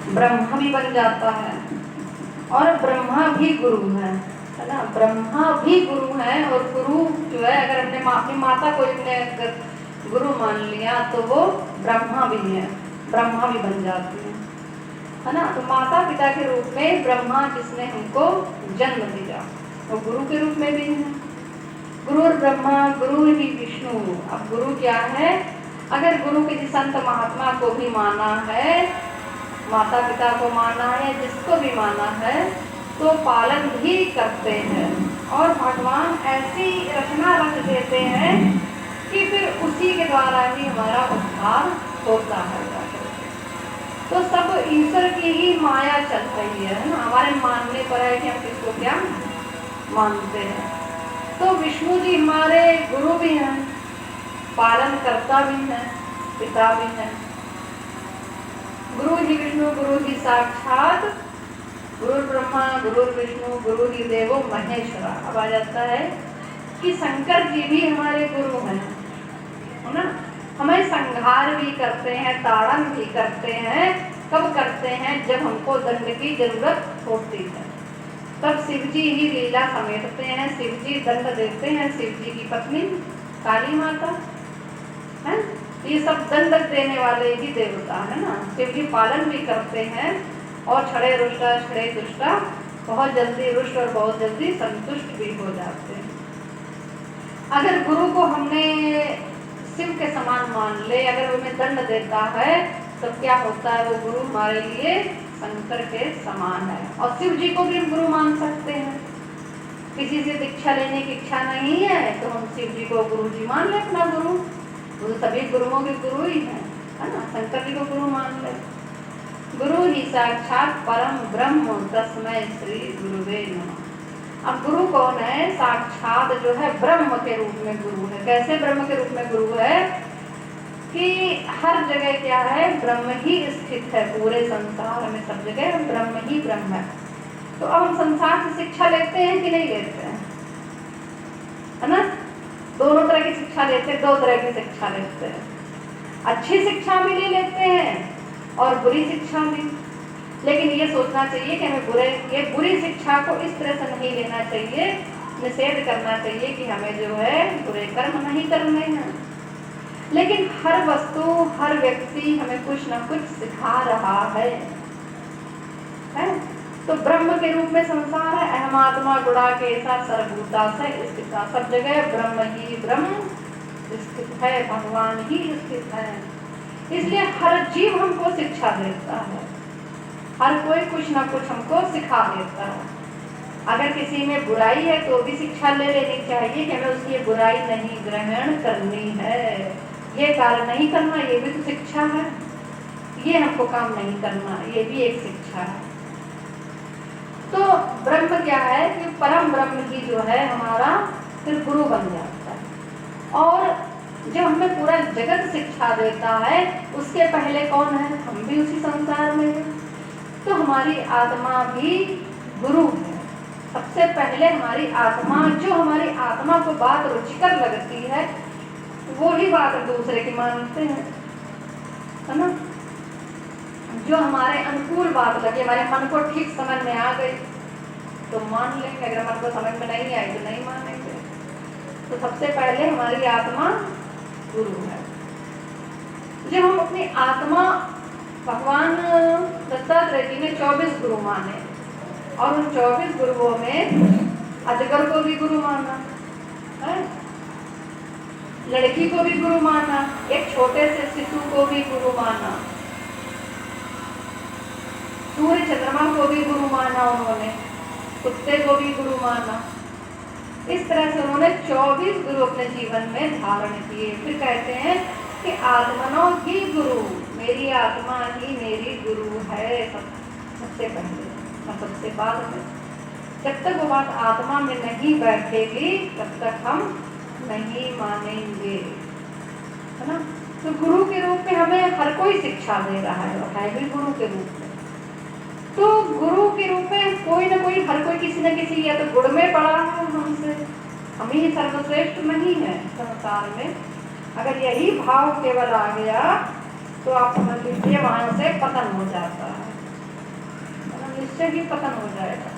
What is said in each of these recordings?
ब्रह्मा भी बन जाता है और ब्रह्मा भी गुरु है ना। ब्रह्मा भी गुरु है और गुरु जो है अगर अपनी माता को अपने गुरु मान लिया तो वो ब्रह्मा भी है, ब्रह्मा भी बन जाती है ना। तो माता पिता के रूप में ब्रह्मा जिसने हमको जन्म दिया वो गुरु के रूप में भी है। गुरु और ब्रह्मा गुरु ही विष्णु। अब गुरु क्या है? अगर गुरु किसी संत महात्मा को भी माना है, माता पिता को माना है, जिसको भी माना है तो पालन भी करते हैं और भगवान ऐसी रचना रच देते हैं कि फिर उसी के द्वारा ही हमारा उद्धार होता है। तो सब ईश्वर की ही माया चल रही है ना। हमारे मानने पर है कि हम किसको क्या मानते हैं। तो विष्णु जी हमारे गुरु भी हैं, पालन करता भी है, पिता भी है। गुरु ही विष्णु गुरु ही साक्षात गुरु ब्रह्मा गुरु विष्णु गुरु ही देवो महेश्वरा। अब आ जाता है कि शंकर जी भी हमारे गुरु हैं, है ना। हमें संहार भी करते हैं, ताड़न भी करते हैं। कब करते हैं? जब हमको दंड की जरूरत होती है, तब शिव जी ही लीला समेटते हैं, शिव जी दंड देते हैं। शिव जी की पत्नी काली माता है, ये सब दंड देने वाले ही देवता है ना। शिव जी पालन भी करते हैं और छड़े रुष्टा छड़े दुष्टा बहुत जल्दी रुष्ट और बहुत जल्दी संतुष्ट भी हो जाते हैं। अगर गुरु को हमने शिव के समान मान ले, अगर वो हमें दंड देता है तो क्या होता है? वो गुरु हमारे लिए शंकर के समान है। और शिव जी को भी हम गुरु मान सकते हैं। किसी से दीक्षा लेने की इच्छा नहीं है तो हम शिव जी को गुरु जी मान ले, अपना गुरु। वो तो सभी गुरुओं के गुरु ही है ना। शंकर जी को गुरु मान ले। गुरु ही साक्षात परम ब्रह्म तस्मै श्री गुरुवे नमः। अब गुरु कौन है? साक्षात जो है ब्रह्म के रूप में गुरु है। कैसे ब्रह्म के रूप में गुरु है? कि हर जगह क्या है? ब्रह्म ही स्थित है। पूरे संसार में सब जगह ब्रह्म ही ब्रह्म है। तो अब हम संसार से शिक्षा लेते हैं कि नहीं लेते हैं? है ना। दोनों तरह की शिक्षा लेते हैं, दो तरह की शिक्षा लेते हैं। अच्छी शिक्षा भी ले लेते हैं और बुरी शिक्षा भी। लेकिन ये सोचना चाहिए कि हमें ये बुरी शिक्षा को इस तरह से नहीं लेना चाहिए, निषेध करना चाहिए कि हमें जो है बुरे कर्म नहीं करने हैं। लेकिन हर वस्तु हर व्यक्ति हमें कुछ न कुछ सिखा रहा है? तो ब्रह्म के रूप में संसार है। अहमात्मा गुणा के ऐसा सर्वभूता से स्थित, सब जगह ब्रह्म ही ब्रह्म स्थित है, भगवान ही स्थित है। इसलिए हर जीव हमको शिक्षा देता है, हर कोई कुछ ना कुछ हमको सिखा देता है। अगर किसी में बुराई है तो भी शिक्षा ले लेनी चाहिए कि हमें उसकी बुराई नहीं ग्रहण करनी है, ये कार्य नहीं करना, ये भी तो शिक्षा है। ये हमको काम नहीं करना, ये भी एक शिक्षा है। तो ब्रह्म क्या है कि परम ब्रह्म ही जो है हमारा फिर गुरु बन जाता है। और जब हमें पूरा जगत शिक्षा देता है उसके पहले कौन है? हम भी उसी संसार में हैं। तो हमारी आत्मा भी गुरु है। सबसे पहले हमारी आत्मा, जो हमारी आत्मा को बात रुचिकर लगती है वो ही बात दूसरे की मानते हैं, है ना। जो हमारे अनुकूल बात लगे, हमारे मन को ठीक समझ में आ गई तो मान लेंगे, अगर मन को समझ में नहीं आई तो नहीं मानेंगे। तो सबसे पहले हमारी आत्मा गुरु है। जब हम अपनी आत्मा, भगवान दत्तात्रेय जी ने 24 गुरु माने और उन 24 गुरुओं में अजगर को भी गुरु माना है, लड़की को भी गुरु माना, एक छोटे से शिशु को भी गुरु माना, सूर्य चंद्रमा को भी गुरु माना, उन्होंने कुत्ते को भी गुरु माना। इस तरह से उन्होंने 24 गुरु अपने जीवन में धारण किए। फिर कहते हैं कि आत्मनो ही गुरु, मेरी आत्मा ही मेरी गुरु है। सबसे पहले और सबसे बाद में, जब तक वो बात आत्मा में नहीं बैठेगी तब तक हम नहीं मानेंगे, है ना। तो गुरु के रूप में हमें हर कोई शिक्षा दे रहा है भी गुरु के रूप में। तो गुरु के रूप में कोई ना कोई, हर कोई किसी न किसी या तो गुण में पड़ा है हमसे, हम ही सर्वश्रेष्ठ नहीं है संसार में। अगर यही भाव केवल आ गया तो आप समझ लीजिए वहां से पतन हो जाता है। निश्चय ही पतन हो जाएगा।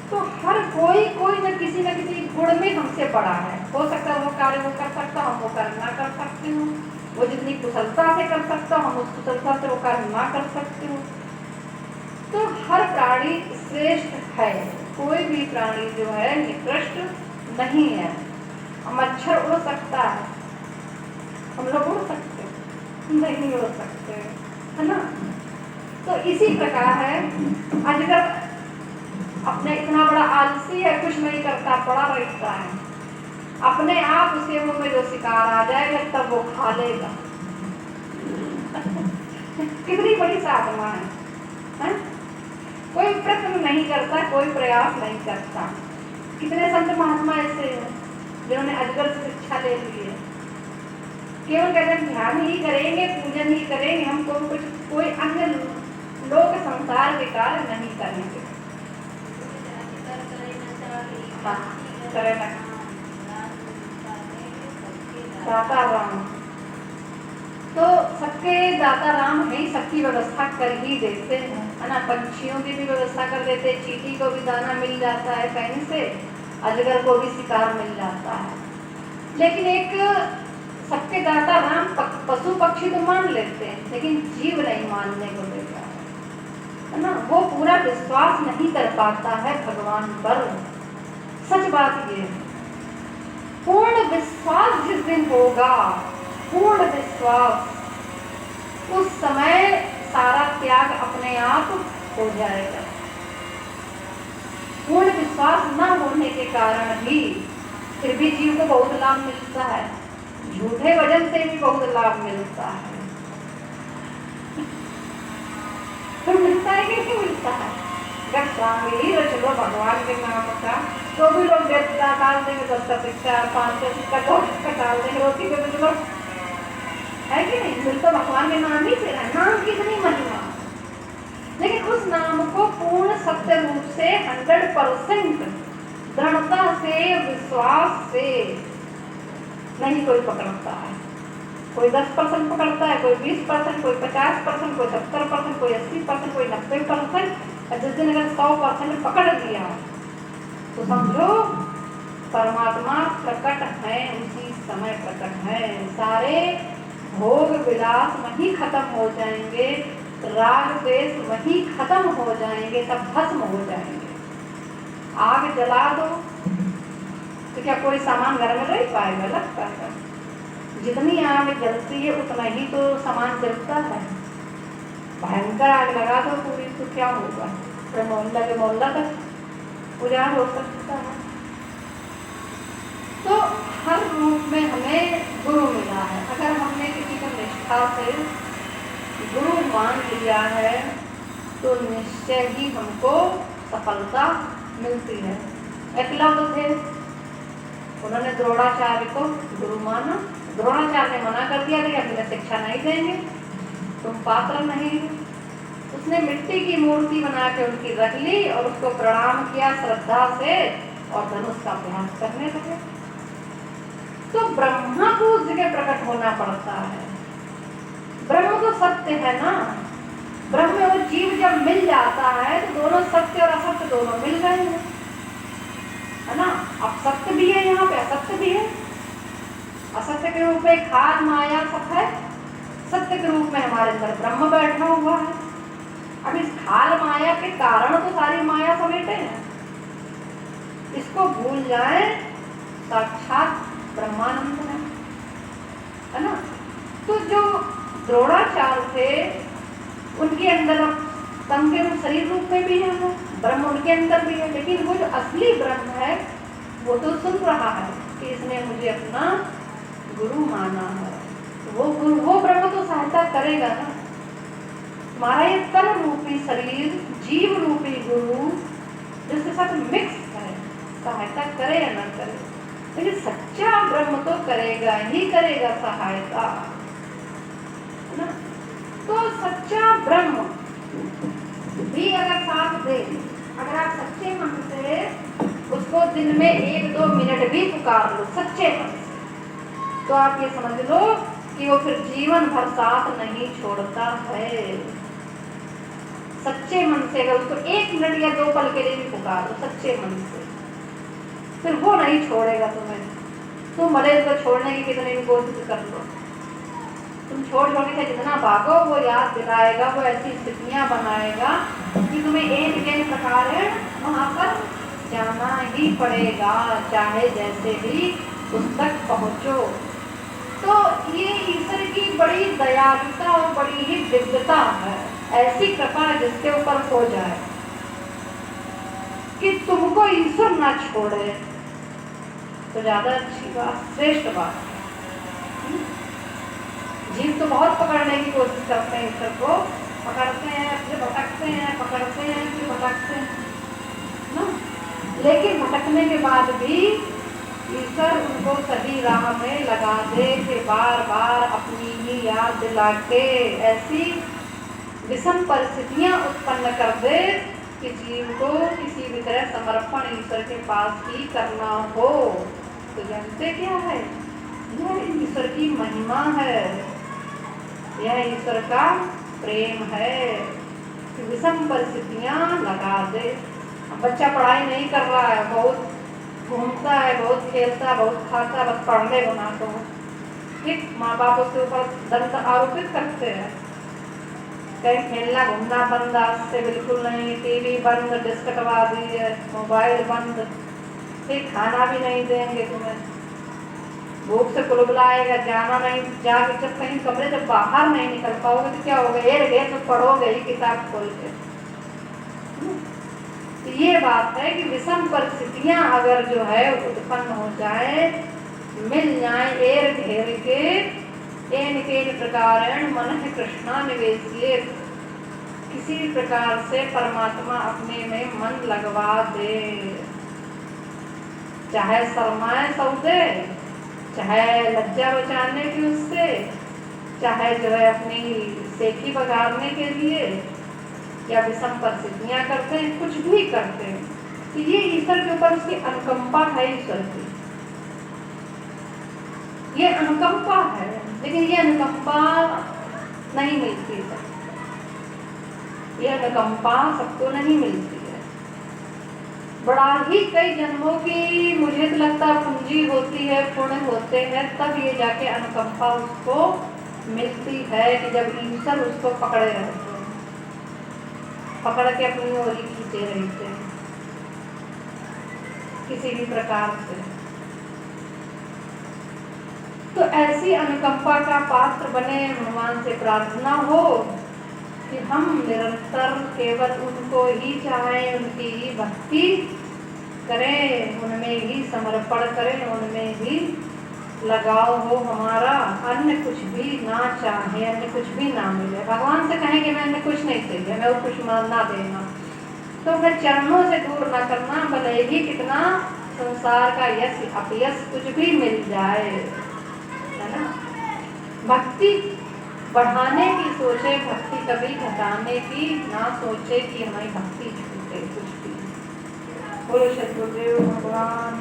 तो हर कोई न किसी गुण में हमसे बड़ा है। हो सकता है वो कार्य वो कर सकता, हम वो कार्य ना कर सकते हो। वो जितनी कुशलता से कर सकता, हम उस कुशलता से वो कार्य ना कर सकते हो। तो हर प्राणी श्रेष्ठ है, कोई भी प्राणी जो है निकृष्ट नहीं है। मच्छर उड़ सकता है, हम लोग उड़ सकते नहीं उड़ सकते, है ना। तो इसी प्रकार है, अजगर अपने इतना बड़ा आलसी है, कुछ नहीं करता, पड़ा रहता है। अपने आप उसके मुंह में जो शिकार आ जाएगा तब वो खा लेगा। कितनी बड़ी साधना है? कोई प्रयत्न नहीं करता, कोई प्रयास नहीं करता। कितने संत महात्मा ऐसे हैं जिन्होंने अजगर से शिक्षा ले ली है। केवल कहते ध्यान ही करेंगे, पूजन ही करेंगे, हमको कुछ कोई अन्य लोग संसार के कार्य नहीं करेंगे। हाँ, करेगा दाता राम, तो सबके दाता राम है, सबकी व्यवस्था कर ही देते हैं, है ना। पंछियों की भी व्यवस्था कर देते, चींटी को भी दाना मिल जाता है कहीं से, अजगर को भी शिकार मिल जाता है। लेकिन एक सबके दाता राम पशु पक्षी तो मान लेते हैं, लेकिन जीव नहीं मानने को देता है ना। वो पूरा विश्वास नहीं कर पाता है भगवान पर। सच बात ये है, पूर्ण विश्वास जिस दिन होगा, पूर्ण विश्वास, उस समय सारा त्याग अपने आप हो जाएगा। पूर्ण विश्वास न होने के कारण ही फिर भी जीव को बहुत लाभ मिलता है, झूठे वजन से भी बहुत लाभ मिलता है। फिर मिलता है कि नहीं मिलता है? अगर स्वामी रच लो भगवान के नाम का, तो भी लोग डाल देंगे 10 का सिक्का, 5 का सिक्का, 2 का डाल देंगे, रोटी के बिल है कि नहीं? मिल तो भगवान के नाम ही से है, नाम कितनी महिमा। लेकिन उस नाम को पूर्ण सत्य रूप से 100% दृढ़ता से, विश्वास से नहीं कोई पकड़ता है। कोई 10% पकड़ता है, कोई 20%, कोई 50%, कोई 70%, कोई 80%, कोई 90%। और जिस दिन अगर 100% पकड़ लिया तो समझो परमात्मा प्रकट है, उसी समय प्रकट है। सारे भोग विलास वहीं खत्म हो जाएंगे, राग द्वेष वहीं खत्म हो जाएंगे, सब भस्म हो जाएंगे। आग जला दो तो क्या कोई सामान घर में रह पाएगा? लग पाएगा? जितनी आग जलती है उतना ही तो सामान जलता है। भयंकर आग लगा दो पूरी तो क्या होगा? मोहल्ला के मोहल्ला तक उजाड़ हो सकता है। तो हर रूप में हमें गुरु मिला है। अगर हमने किसी को निष्ठा से गुरु मान लिया है तो निश्चय ही हमको सफलता मिलती है। एकलव्य थे, उन्होंने द्रोणाचार्य को गुरु माना। द्रोणाचार्य ने मना कर दिया कि हमें शिक्षा नहीं देंगे, तुम पात्र नहीं। उसने मिट्टी की मूर्ति बना के उनकी रख ली और उसको प्रणाम किया श्रद्धा से और धनुष का अभ्यास करने लगे। तो ब्रह्मा को उस जगह प्रकट होना पड़ता है। ब्रह्म तो सत्य है ना। ब्रह्म में वो जीव जब मिल जाता है तो दोनों सत्य और असत्य दोनों मिल गए हैं, है ना। अब सत्य भी है, यहाँ पे असत्य भी है। असत्य के रूप में खाद माया सब है, सत्य के रूप में हमारे अंदर ब्रह्म बैठा हुआ है। अब इस खाल माया के कारण तो सारी माया समेटे हैं, इसको भूल जाए साक्षात ब्रह्मानंद है ना। तो जो द्रोणाचार्य थे उनके अंदर तन के रूप शरीर रूप में भी है, ब्रह्म उनके अंदर भी है, लेकिन वो जो असली ब्रह्म है वो तो सुन रहा है कि इसने मुझे अपना गुरु माना है। वो गुरु, वो ब्रह्म तो सहायता करेगा ना। हमारा ये तन रूपी शरीर, जीव रूपी गुरु जिसके साथ मिक्स है, सहायता करे या ना करे, लेकिन सच्चा ब्रह्म तो करेगा ही करेगा सहायता, है ना। तो सच्चा ब्रह्म भी अगर साथ दे, अगर आप सच्चे मन से उसको दिन में 1-2 मिनट भी पुकार लो सच्चे मन से, तो आप ये समझ लो कि वो फिर जीवन भर साथ नहीं छोड़ता है। सच्चे मन से अगर उसको 1 मिनट या 2 पल के लिए भी पुकारो सच्चे मन से, फिर वो नहीं छोड़ेगा तुम्हें। तुम भले उसको छोड़ने की कितनी भी कोशिश कर लो, तुम छोड़ के जितना भागो वो याद दिलाएगा, वो ऐसी स्थितियां बनाएगा कि तुम्हें एक प्रकार है वहां पर जाना ही पड़ेगा, चाहे जैसे भी उस तक पहुंचो। तो ये ईश्वर की बड़ी दयालुता और बड़ी ही दिव्यता है, ऐसी कृपा जिसके ऊपर हो जाए कि तुमको ईश्वर ना छोड़े, तो ज्यादा अच्छी बात, श्रेष्ठ बात है। जीव तो बहुत पकड़ने की कोशिश करते हैं ईश्वर को, पकड़ते हैं फिर भटकते हैं, पकड़ते हैं फिर भटकते हैं ना, लेकिन भटकने के बाद भी ईश्वर उनको सही राह में लगा दे कि बार बार अपनी ही याद दिला के ऐसी विषम परिस्थितियां उत्पन्न कर दे कि जीव को किसी भी तरह समर्पण ईश्वर के पास ही करना हो। तो जानते क्या है, यह ईश्वर की महिमा है, यह ईश्वर का प्रेम है कि विषम परिस्थितियां लगा दे। अब बच्चा पढ़ाई नहीं कर रहा है, बहुत घूमता है, बहुत खेलता है, बहुत खाता है, बस पढ़ने बना तो ठीक, माँ बाप उसके ऊपर दंड आरोपित करते हैं, कहीं खेलना घूमना बंद, आज से बिल्कुल नहीं, टीवी बंद, डिस्क कटवा दी है, मोबाइल बंद, ठीक, खाना भी नहीं देंगे तुम्हें, भूख से कुलबुलाएगा, जाना नहीं, जाके जब कहीं कमरे जब बाहर नहीं निकल पाओगे तो क्या होगा, एर गए तो पढ़ोगे ही किताब खोल के। तो ये बात है कि विषम परिस्थितियां अगर जो है उत्पन्न हो जाए, मिल जाए एर घेर के, एन के प्रकार मन कृष्णा निवेशिए, किसी प्रकार से परमात्मा अपने में मन लगवा दे, चाहे शर्माए सौदे, चाहे लज्जा बचाने की उससे, चाहे जो है अपनी सेठी बगाड़ने के लिए, या विषम परिस्थितियां करते हैं, कुछ भी करते हैं, तो ये ईश्वर के ऊपर उसकी अनुकंपा है, ईश्वर की ये अनुकंपा है। लेकिन ये अनुकंपा नहीं मिलती है, ये अनुकंपा सबको नहीं मिलती है, बड़ा ही कई जन्मों की मुझे तो लगता है पूंजी होती है, पुण्य होते हैं, तब ये जाके अनुकंपा उसको मिलती है कि जब ईश्वर उसको पकड़े रहते हैं, पकड़ के अपनी ओर ही खींचे रहते हैं किसी भी प्रकार से। तो ऐसी अनुकंपा का पात्र बने, भगवान से प्रार्थना हो कि हम निरंतर केवल उनको ही चाहें, उनकी ही भक्ति करें, उनमें ही समर्पण करें, उनमें ही लगाव हो हमारा, अन्य कुछ भी ना चाहे, अन्य कुछ भी ना मिले। भगवान से कहें कि मैं अन्य कुछ नहीं चाहिए, मैं और कुछ ना देना, तो फिर चरणों से दूर ना करना, भले ही कितना संसार का यश अपयश कुछ भी मिल जाए, है ना। भक्ति बढ़ाने की सोचे, भक्ति कभी घटाने की ना सोचे कि हमारी भक्ति छूटे कुछ भी। बोलो सद्गुरुदेव भगवान।